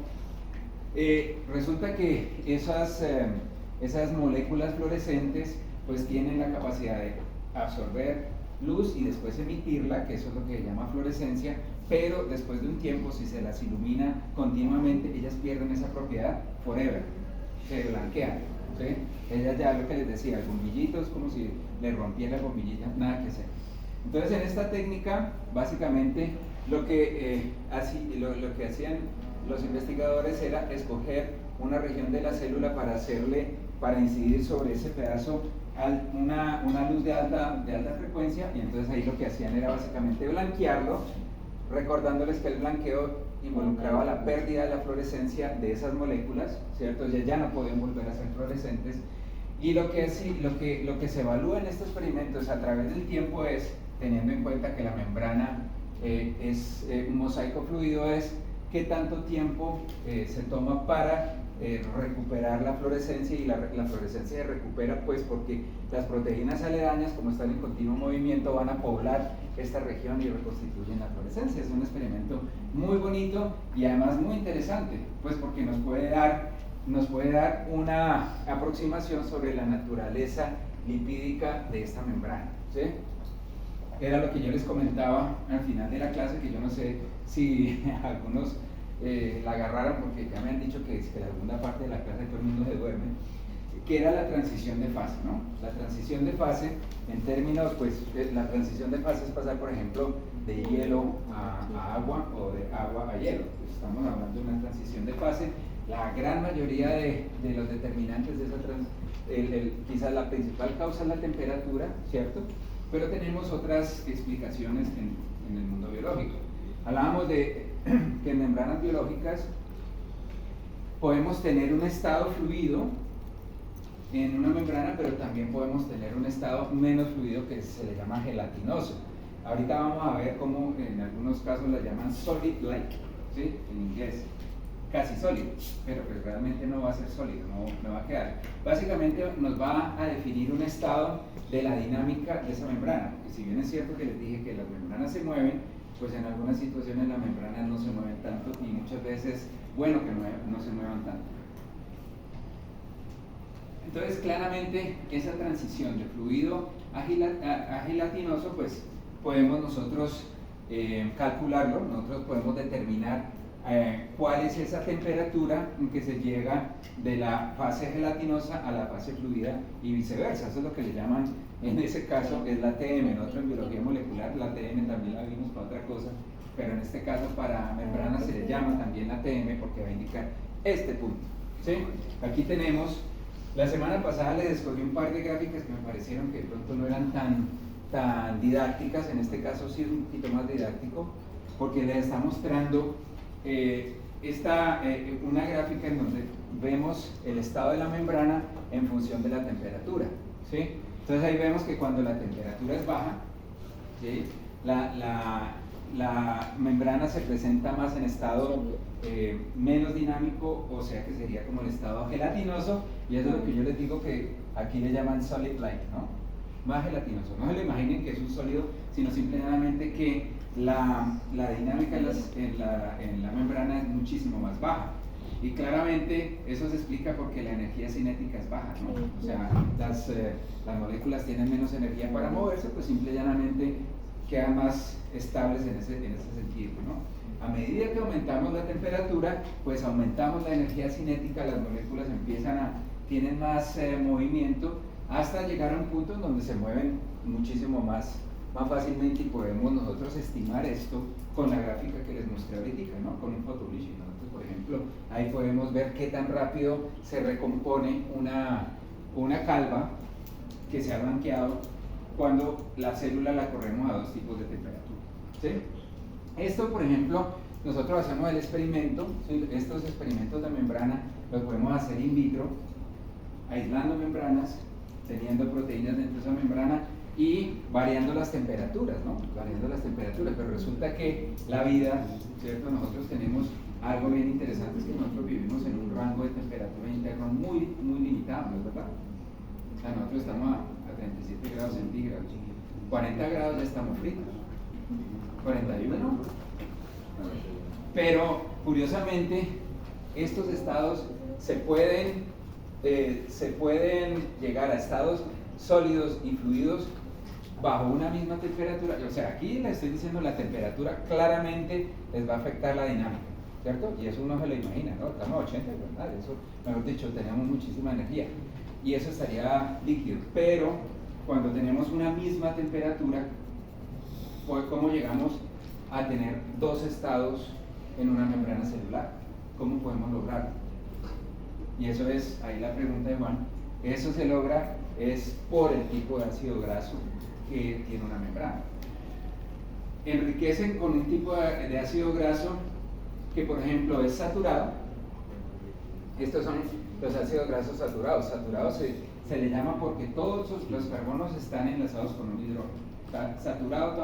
Resulta que esas moléculas fluorescentes pues tienen la capacidad de absorber luz y después emitirla, que eso es lo que se llama fluorescencia, pero después de un tiempo, si se las ilumina continuamente, ellas pierden esa propiedad forever, se blanquean, ¿sí? Ellas, ya lo que les decía, el bombillito es como si le rompiera la bombillita, nada que hacer. Entonces en esta técnica, básicamente, lo que hacían los investigadores era escoger una región de la célula para incidir sobre ese pedazo una luz de alta frecuencia, y entonces ahí lo que hacían era básicamente blanquearlo, recordándoles que el blanqueo involucraba la pérdida de la fluorescencia de esas moléculas, ¿cierto? Ya no pueden volver a ser fluorescentes. Y lo que se evalúa en estos experimentos a través del tiempo es, teniendo en cuenta que la membrana es un mosaico fluido, es qué tanto tiempo se toma para recuperar la fluorescencia, y la fluorescencia se recupera pues porque las proteínas aledañas, como están en continuo movimiento, van a poblar esta región y reconstituyen la fluorescencia. Es un experimento muy bonito y además muy interesante, pues porque nos puede dar una aproximación sobre la naturaleza lipídica de esta membrana, ¿sí? Era lo que yo les comentaba al final de la clase, que yo no sé si algunos la agarraron, porque ya me han dicho que la segunda parte de la clase todo el mundo se duerme, que era la transición de fase, ¿no? La transición de fase, en términos, pues, la transición de fase es pasar, por ejemplo, de hielo a agua o de agua a hielo. Pues estamos hablando de una transición de fase, la gran mayoría de los determinantes de esa quizás la principal causa es la temperatura, ¿cierto? Pero tenemos otras explicaciones en el mundo biológico. Hablábamos de que en membranas biológicas podemos tener un estado fluido en una membrana, pero también podemos tener un estado menos fluido que se le llama gelatinoso. Ahorita vamos a ver cómo en algunos casos la llaman solid-like, ¿sí? En inglés, casi sólido, pero pues realmente no va a ser sólido, no va a quedar. Básicamente nos va a definir un estado de la dinámica de esa membrana, porque si bien es cierto que les dije que las membranas se mueven, pues en algunas situaciones las membranas no se mueven tanto y muchas veces, bueno que no se muevan tanto. Entonces, claramente, esa transición de fluido a gelatinoso, pues podemos nosotros calcularlo, nosotros podemos determinar cuál es esa temperatura en que se llega de la fase gelatinosa a la fase fluida y viceversa. Eso es lo que le llaman, en ese caso, es la TM. Nosotros en biología molecular, la TM también la vimos para otra cosa, pero en este caso para membranas se le llama también la TM porque va a indicar este punto, ¿sí? Aquí tenemos. La semana pasada les escogí un par de gráficas que me parecieron que de pronto no eran tan didácticas, en este caso sí es un poquito más didáctico, porque les está mostrando una gráfica en donde vemos el estado de la membrana en función de la temperatura, ¿sí? Entonces ahí vemos que cuando la temperatura es baja, ¿sí? la membrana se presenta más en estado menos dinámico, o sea que sería como el estado gelatinoso, y eso es lo que yo les digo que aquí le llaman solid-like, ¿no? Más gelatinoso. No se lo imaginen que es un sólido, sino simplemente que la dinámica en la membrana es muchísimo más baja. Y claramente eso se explica porque la energía cinética es baja, ¿no? O sea, las moléculas tienen menos energía para moverse, pues simple y llanamente quedan más estables en ese sentido, ¿no? A medida que aumentamos la temperatura, pues aumentamos la energía cinética, las moléculas tienen más movimiento, hasta llegar a un punto en donde se mueven muchísimo más fácilmente, y podemos nosotros estimar esto con la gráfica que les mostré ahorita, ¿no? Con un photobleaching. Entonces, por ejemplo, ahí podemos ver qué tan rápido se recompone una calva que se ha blanqueado cuando la célula la corremos a 2 tipos de temperatura, ¿sí? Esto, por ejemplo, nosotros hacemos el experimento, ¿sí? Estos experimentos de membrana los podemos hacer in vitro, aislando membranas, teniendo proteínas dentro de esa membrana y variando las temperaturas, ¿no? Variando las temperaturas, pero resulta que la vida, ¿cierto? Nosotros tenemos algo bien interesante, es que nosotros vivimos en un rango de temperatura interno muy, muy limitado, ¿no es verdad? O sea, nosotros estamos a 37 grados centígrados, 40 grados ya estamos fritos, 41. Pero curiosamente estos estados se pueden llegar a estados sólidos y fluidos bajo una misma temperatura. O sea, aquí les estoy diciendo la temperatura claramente les va a afectar la dinámica, ¿cierto? Y eso uno se lo imagina, ¿no? Estamos a 80, ¿verdad? Eso, mejor dicho, tenemos muchísima energía y eso estaría líquido. Pero cuando tenemos una misma temperatura, pues, ¿cómo llegamos a tener 2 estados en una membrana celular? ¿Cómo podemos lograrlo? Y eso es, ahí la pregunta de Juan, eso se logra es por el tipo de ácido graso que tiene una membrana. Enriquecen con un tipo de ácido graso que, por ejemplo, es saturado. Estos son los ácidos grasos saturados. Saturados se le llama porque todos los carbonos están enlazados con un hidrógeno. Está saturado,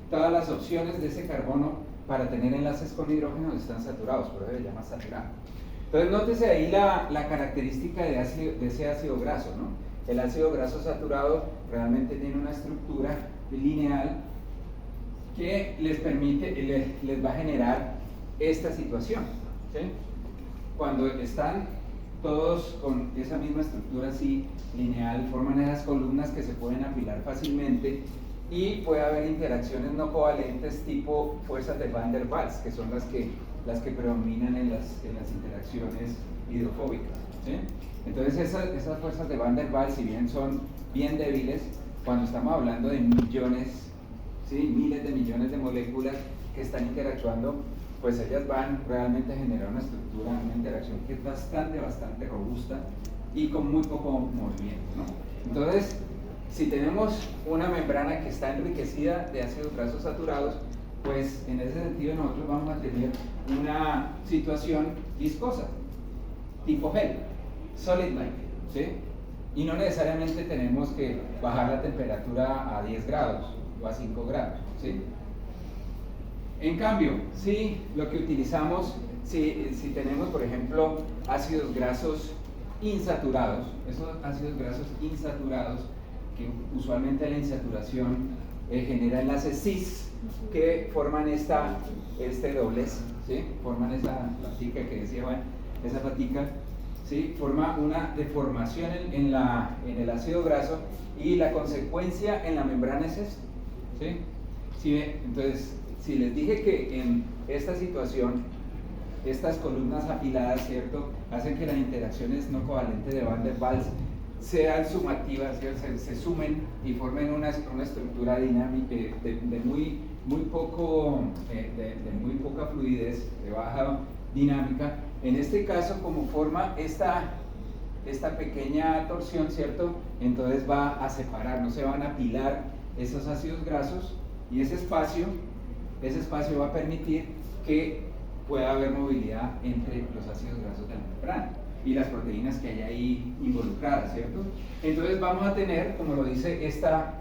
todas las opciones de ese carbono para tener enlaces con hidrógeno están saturados, por eso se llama saturado. Entonces nótese ahí la característica de ese ácido graso, ¿no? El ácido graso saturado realmente tiene una estructura lineal que les va a generar esta situación, ¿sí? Cuando están todos con esa misma estructura así lineal, forman esas columnas que se pueden apilar fácilmente y puede haber interacciones no covalentes tipo fuerzas de Van der Waals, que son las que predominan en las interacciones hidrofóbicas, ¿sí? Entonces esas fuerzas de Van der Waals, si bien son bien débiles, cuando estamos hablando de millones, ¿sí? Miles de millones de moléculas que están interactuando, pues ellas van realmente a generar una estructura, una interacción que es bastante robusta y con muy poco movimiento, ¿no? Entonces, si tenemos una membrana que está enriquecida de ácidos grasos saturados, pues en ese sentido nosotros vamos a tener una situación viscosa, tipo gel, solid-like, ¿sí? Y no necesariamente tenemos que bajar la temperatura a 10 grados o a 5 grados, ¿sí? En cambio, si lo que utilizamos, si tenemos, por ejemplo, ácidos grasos insaturados, esos ácidos grasos insaturados, que usualmente la insaturación genera enlaces cis que forman este doblez, ¿sí? Forman esa platica que decía Juan, esa platica, ¿sí? Forma una deformación en el ácido graso y la consecuencia en la membrana es esto, ¿sí? Entonces, si les dije que en esta situación estas columnas apiladas, ¿cierto?, hacen que las interacciones no covalentes de Van der Waals sean sumativas, se sumen y formen una estructura dinámica de muy poca fluidez, de baja dinámica. En este caso, como forma esta pequeña torsión, ¿cierto?, entonces va a separar, no se van a apilar esos ácidos grasos, y ese espacio va a permitir que pueda haber movilidad entre los ácidos grasos de la membrana y las proteínas que hay ahí involucradas, ¿cierto? Entonces vamos a tener, como lo dice esta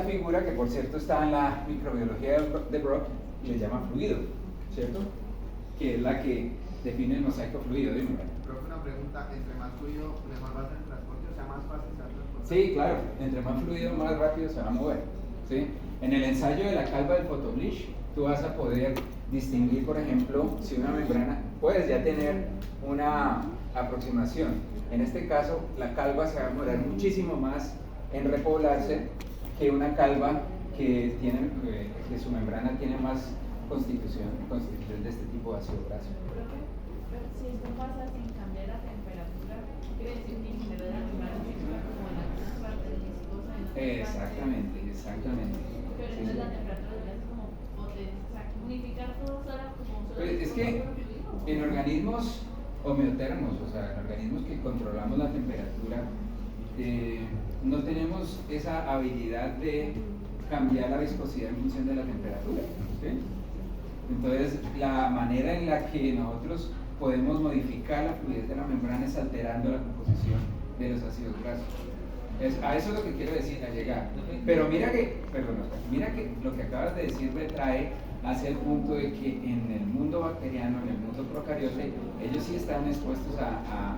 figura, que por cierto está en la microbiología de Brock, y le llama fluido, ¿cierto? Que es la que define el mosaico fluido. Dime. Profe, una pregunta, entre más fluido, mejor va a ser el transporte, o sea, más fácil se va a transportar. Sí, claro, entre más fluido, más rápido se va a mover, ¿sí? En el ensayo de la calva del photobleach, tú vas a poder distinguir, por ejemplo, si una membrana, puedes ya tener una aproximación. En este caso, la calva se va a demorar muchísimo más en repoblarse que una calva que su membrana tiene más constitución de este tipo de ácido graso. Pero si esto pasa sin cambiar la temperatura, quiere decir que en general la membrana se queda como en algunas partes viscosa y en otras Exactamente. Pero Sí, entonces sí. la temperatura es como potente, o sea, unificar todo solo como solo. Pues es que en organismos homeotermos, o sea, en organismos que controlamos la temperatura, no tenemos esa habilidad de cambiar la viscosidad en función de la temperatura, ¿sí? Entonces, la manera en la que nosotros podemos modificar la fluidez de la membrana es alterando la composición de los ácidos grasos. A eso es lo que quiero decir, a llegar. Pero mira que lo que acabas de decir me trae hacia el punto de que en el mundo bacteriano, en el mundo procariote, ellos sí están expuestos a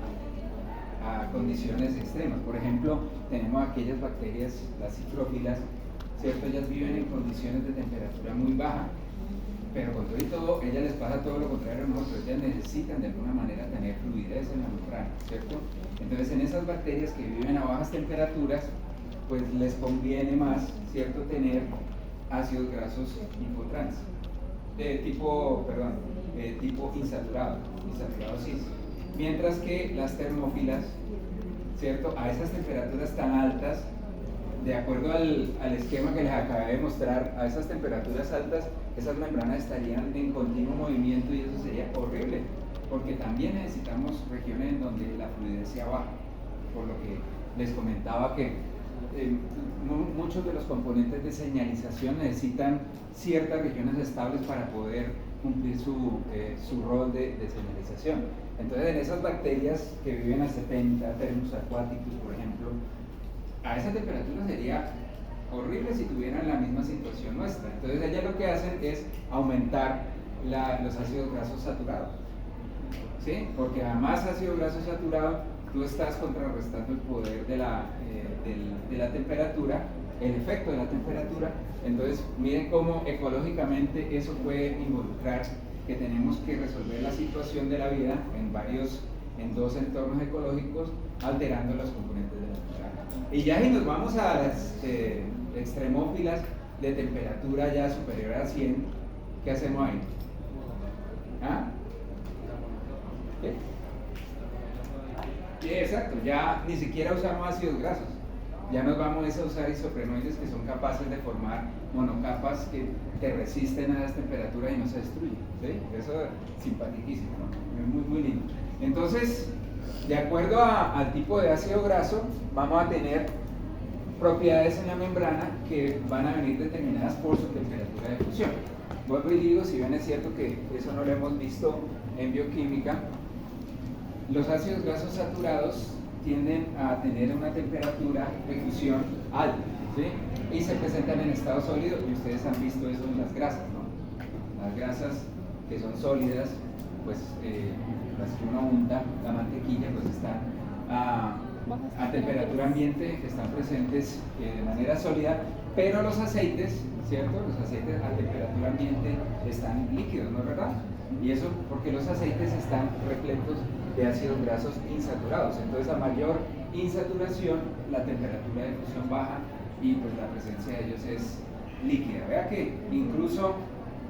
condiciones extremas. Por ejemplo, tenemos aquellas bacterias, las citrófilas, ¿cierto? Ellas viven en condiciones de temperatura muy baja, pero con todo y todo, ellas les pasa todo lo contrario a nosotros. Ellas necesitan de alguna manera tener fluidez en la membrana, ¿cierto? Entonces, en esas bacterias que viven a bajas temperaturas, pues les conviene más, ¿cierto?, tener ácidos grasos hipotrans, tipo insaturado cis. Mientras que las termófilas, ¿cierto?, a esas temperaturas tan altas, de acuerdo al esquema que les acabé de mostrar, a esas temperaturas altas, esas membranas estarían en continuo movimiento y eso sería horrible, porque también necesitamos regiones en donde la fluidez sea baja, por lo que les comentaba que muchos de los componentes de señalización necesitan ciertas regiones estables para poder cumplir su rol de señalización. Entonces, en esas bacterias que viven a 70, Thermus aquaticus, por ejemplo, a esa temperatura sería horrible si tuvieran la misma situación nuestra. Entonces, ellas lo que hacen es aumentar los ácidos grasos saturados, ¿sí? Porque a más ácido graso saturado, tú estás contrarrestando el poder de la temperatura, el efecto de la temperatura. Entonces, miren cómo ecológicamente eso puede involucrar que tenemos que resolver la situación de la vida en dos entornos ecológicos, alterando los componentes de la membrana. Y ya si nos vamos a las extremófilas de temperatura ya superior a 100, ¿qué hacemos ahí? ¿Ah? ¿Qué? Sí, exacto, ya ni siquiera usamos ácidos grasos, Ya nos vamos a usar isoprenoides que son capaces de formar monocapas que te resisten a las temperaturas y no se destruyen. ¿Sí? Eso es simpaticísimo, ¿no? Es muy, muy lindo. Entonces, de acuerdo al tipo de ácido graso, vamos a tener propiedades en la membrana que van a venir determinadas por su temperatura de fusión. Vuelvo y digo, si bien es cierto que eso no lo hemos visto en bioquímica, los ácidos grasos saturados tienden a tener una temperatura de fusión alta, ¿sí? Y se presentan en estado sólido, y ustedes han visto eso en las grasas, ¿no? Las grasas que son sólidas, pues las que uno unta, la mantequilla, pues están a temperatura ambiente, están presentes de manera sólida, pero los aceites, ¿cierto? Los aceites a temperatura ambiente están líquidos, ¿no es verdad? Y eso porque los aceites están repletos de ácidos grasos insaturados. Entonces, a mayor insaturación, la temperatura de fusión baja y pues la presencia de ellos es líquida. Vea que incluso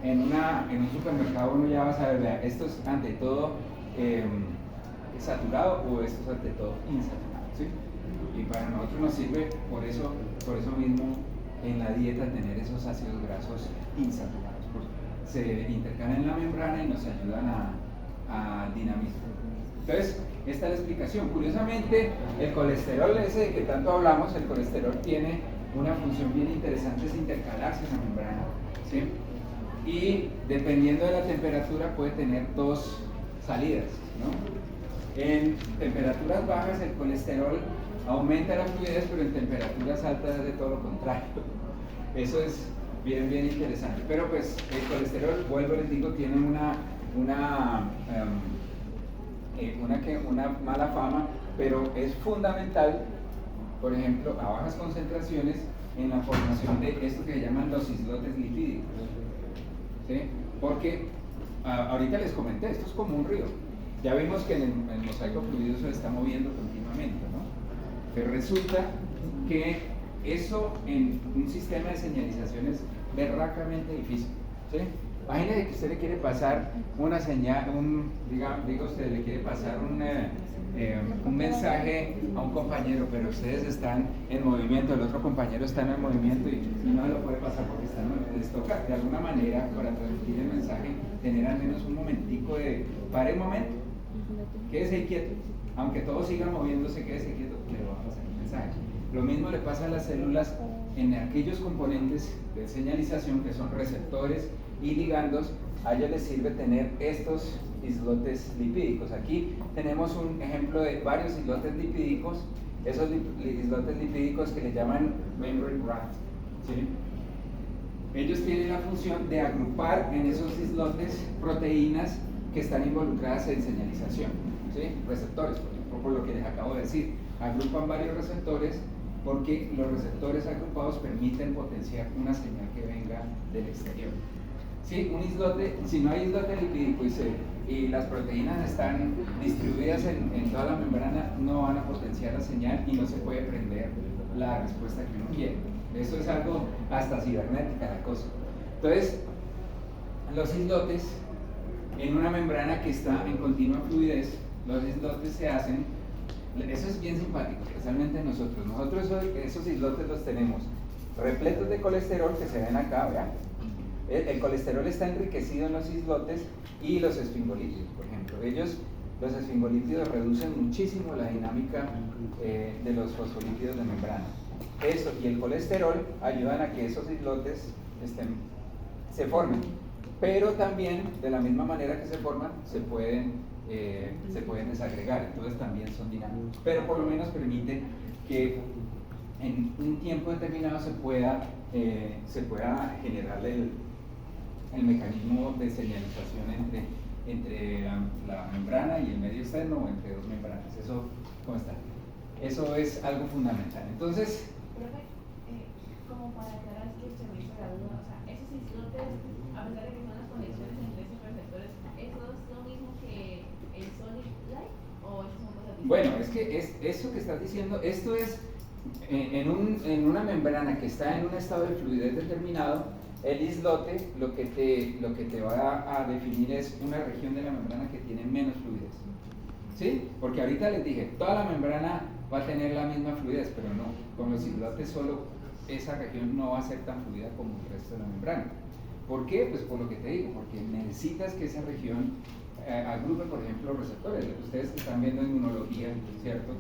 en un supermercado uno ya va a saber, vea, esto es ante todo saturado o esto es ante todo insaturado, ¿sí? Y para nosotros nos sirve por eso mismo en la dieta tener esos ácidos grasos insaturados, porque se intercalan en la membrana y nos ayudan a dinamismo. Entonces, esta es la explicación. Curiosamente, el colesterol ese de que tanto hablamos, el colesterol tiene una función bien interesante, es intercalarse en la membrana, ¿sí? Y dependiendo de la temperatura puede tener dos salidas, ¿no? En temperaturas bajas el colesterol aumenta la fluidez, pero en temperaturas altas es de todo lo contrario. Eso es bien interesante. Pero pues el colesterol, vuelvo les digo, tiene una mala fama, pero es fundamental, por ejemplo, a bajas concentraciones en la formación de esto que se llaman los islotes lipídicos, ¿sí? Porque ahorita les comenté, esto es como un río. Ya vimos que en el mosaico fluido se está moviendo continuamente, ¿no? Pero resulta que eso en un sistema de señalización es berracamente difícil, ¿sí? Imagínese que usted le quiere pasar una señal, usted le quiere pasar un mensaje a un compañero, pero ustedes están en movimiento, el otro compañero está en movimiento y no lo puede pasar porque está en movimiento. Les toca de alguna manera para transmitir el mensaje tener al menos un momentico de pare un momento, quédese ahí quieto, aunque todos sigan moviéndose, quédese quieto, que le va a pasar el mensaje. Lo mismo le pasa a las células en aquellos componentes de señalización que son receptores y ligandos. A ellos les sirve tener estos islotes lipídicos. Aquí tenemos un ejemplo de varios islotes lipídicos, esos islotes lipídicos que le llaman membrane graft, ¿sí? Ellos tienen la función de agrupar en esos islotes proteínas que están involucradas en señalización, ¿sí? Receptores, por lo que les acabo de decir. Agrupan varios receptores porque los receptores agrupados permiten potenciar una señal que venga del exterior. Sí, un islote, si no hay islote lipídico y las proteínas están distribuidas en toda la membrana, no van a potenciar la señal y no se puede prender la respuesta que uno quiere. Eso es algo hasta cibernética la cosa. Entonces, los islotes en una membrana que está en continua fluidez, los islotes se hacen, eso es bien simpático, especialmente nosotros. Nosotros esos islotes los tenemos repletos de colesterol que se ven acá, vean. El colesterol está enriquecido en los islotes y los esfingolípidos, por ejemplo. Los esfingolípidos reducen muchísimo la dinámica de los fosfolípidos de membrana. Eso y el colesterol ayudan a que esos islotes se formen, pero también de la misma manera que se forman se pueden desagregar, entonces también son dinámicos, pero por lo menos permite que en un tiempo determinado se pueda generar el mecanismo de señalización entre la membrana y el medio externo o entre dos membranas. Eso, ¿cómo está? Eso es algo fundamental. Entonces, Profe, como para aclarar que se me hizo la duda, o sea, esos islotes, a pesar de que son las conexiones entre esos receptores, ¿eso es lo mismo que el solid light o eso son cosas diferentes? bueno, es que eso que estás diciendo, esto es en una membrana que está en un estado de fluidez determinado. El islote lo que te va a definir es una región de la membrana que tiene menos fluidez, ¿sí? Porque ahorita les dije, toda la membrana va a tener la misma fluidez, pero no, con los islotes solo esa región no va a ser tan fluida como el resto de la membrana. ¿Por qué? Pues por lo que te digo, porque necesitas que esa región agrupe, por ejemplo, receptores. Ustedes que están viendo inmunología, ¿cierto?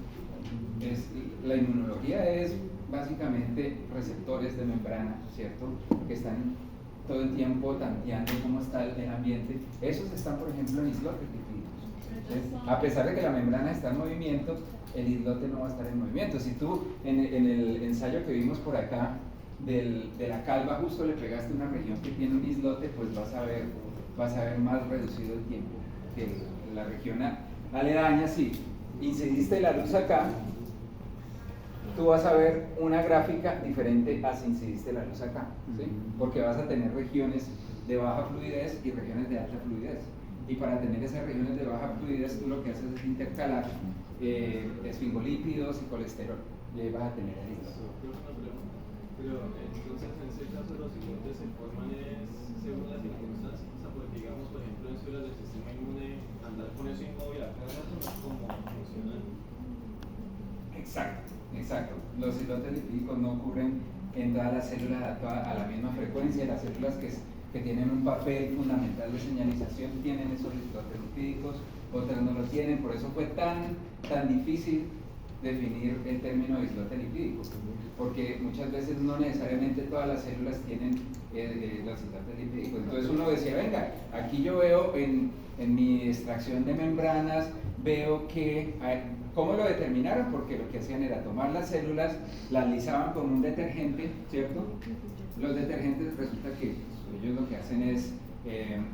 La inmunología es básicamente receptores de membrana, ¿cierto? Que están todo el tiempo tanteando cómo está el ambiente. Esos están, por ejemplo, en islotes difíciles. A pesar de que la membrana está en movimiento, el islote no va a estar en movimiento. Si tú en el ensayo que vimos por acá de la calva justo le pegaste una región que tiene un islote, pues vas a ver más reducido el tiempo que la región aledaña. Si incidiste la luz acá, tú vas a ver una gráfica diferente a si incidiste la luz acá, ¿sí? Porque vas a tener regiones de baja fluidez y regiones de alta fluidez. Y para tener esas regiones de baja fluidez, tú lo que haces es intercalar esfingolípidos y colesterol. Y ahí vas a tener el islote. Pero entonces en ese caso los islotes se forman según las circunstancias, o sea, porque digamos, por ejemplo, en células del sistema inmune, andar con eso inmóvil acá no es como funcional. Exacto. Los islotes lipídicos no ocurren en todas las células a la misma frecuencia. Las células que tienen un papel fundamental de señalización tienen esos islotes lipídicos, otras no lo tienen. Por eso fue tan difícil definir el término de islote lipídico, porque muchas veces no necesariamente todas las células tienen los islotes lipídicos. Entonces uno decía, venga, aquí yo veo en mi extracción de membranas, veo que ¿cómo lo determinaron? Porque lo que hacían era tomar las células, las lisaban con un detergente, ¿cierto? Los detergentes resulta que ellos lo que hacen es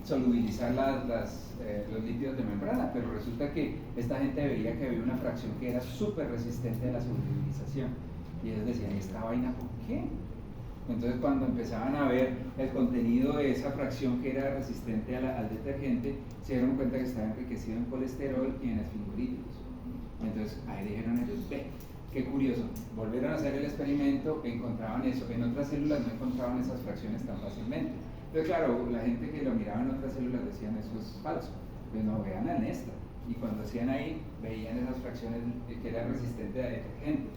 solubilizar los lípidos de membrana, pero resulta que esta gente veía que había una fracción que era súper resistente a la solubilización. Y ellos decían, ¿esta vaina por qué? Entonces cuando empezaban a ver el contenido de esa fracción que era resistente al detergente, se dieron cuenta que estaba enriquecido en colesterol y en esfingolípidos. Entonces ahí dijeron ellos, ve, qué curioso, volvieron a hacer el experimento, encontraban eso, en otras células no encontraban esas fracciones tan fácilmente. Entonces claro, la gente que lo miraba en otras células decían, eso es falso, pues no, vean en esta. Y cuando hacían ahí, veían esas fracciones que eran resistentes a detergente.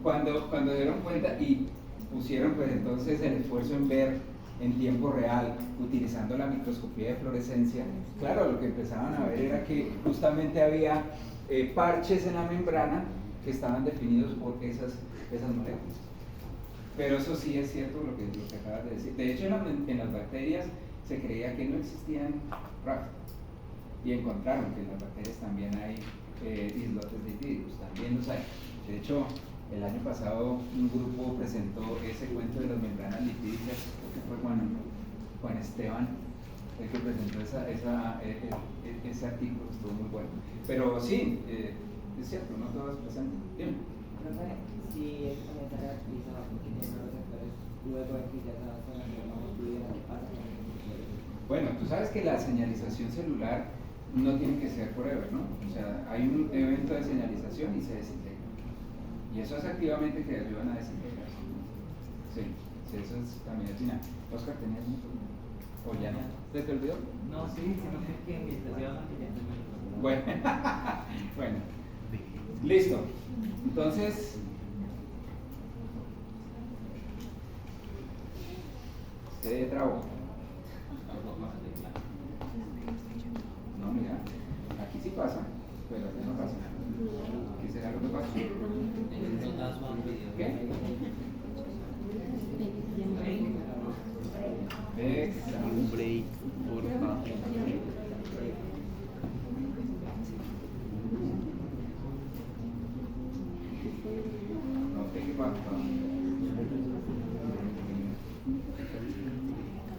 Cuando dieron cuenta y pusieron pues entonces el esfuerzo en ver en tiempo real, utilizando la microscopía de fluorescencia, claro, lo que empezaban a ver era que justamente había parches en la membrana que estaban definidos por esas moléculas. Pero eso sí es cierto lo que acabas de decir. De hecho, en las bacterias se creía que no existían RAF y encontraron que en las bacterias también hay islotes lipídicos, también los hay. De hecho, el año pasado un grupo presentó ese cuento de las membranas lipídicas, creo que fue Juan Esteban el que presentó ese artículo, estuvo muy bueno. Pero sí, es cierto, no todo es presente. Dime. Si es una característica porque tiene los receptores, luego de que ya esa zona no pudiera pasar. Bueno, tú sabes que la señalización celular no tiene que ser forever, ¿no? O sea, hay un evento de señalización y se desintegra. Y eso es activamente que ayudan a desintegrarse. Sí, eso es también es final. Oscar, ¿tenías mucho? ¿O ya no? ¿Se te olvidó? No, sí, sino que en mi estación Bueno, bueno, listo. Entonces, se trabó. No, mira, aquí sí pasa, pero aquí no pasa. ¿Qué será lo que pasa? ¿Qué? un break, por favor.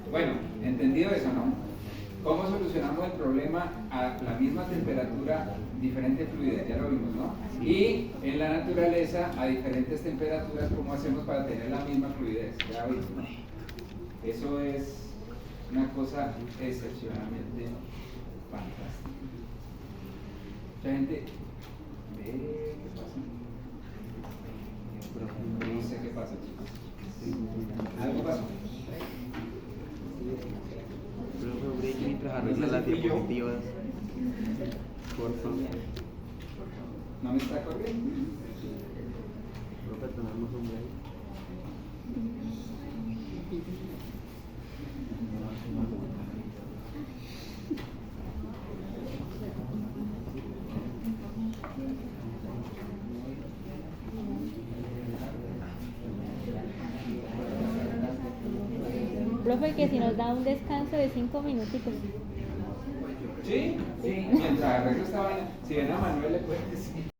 Bueno, entendido eso, ¿no? ¿Cómo solucionamos el problema a la misma temperatura, diferente fluidez? Ya lo vimos, ¿no? Y en la naturaleza, a diferentes temperaturas, ¿cómo hacemos para tener la misma fluidez? Ya vimos, ¿no? Eso es una cosa excepcionalmente fantástica. Mucha gente ve qué pasa. No sé qué pasa, chicos. ¿Algo pasó? Profe, break mientras arregla las diapositivas. Por favor. ¿No me está corriendo? profe, que si nos da un descanso de 5 minuticos. ¿Sí? Sí. Mientras arreglo esta vaina, si ven a Manuel le puede decir.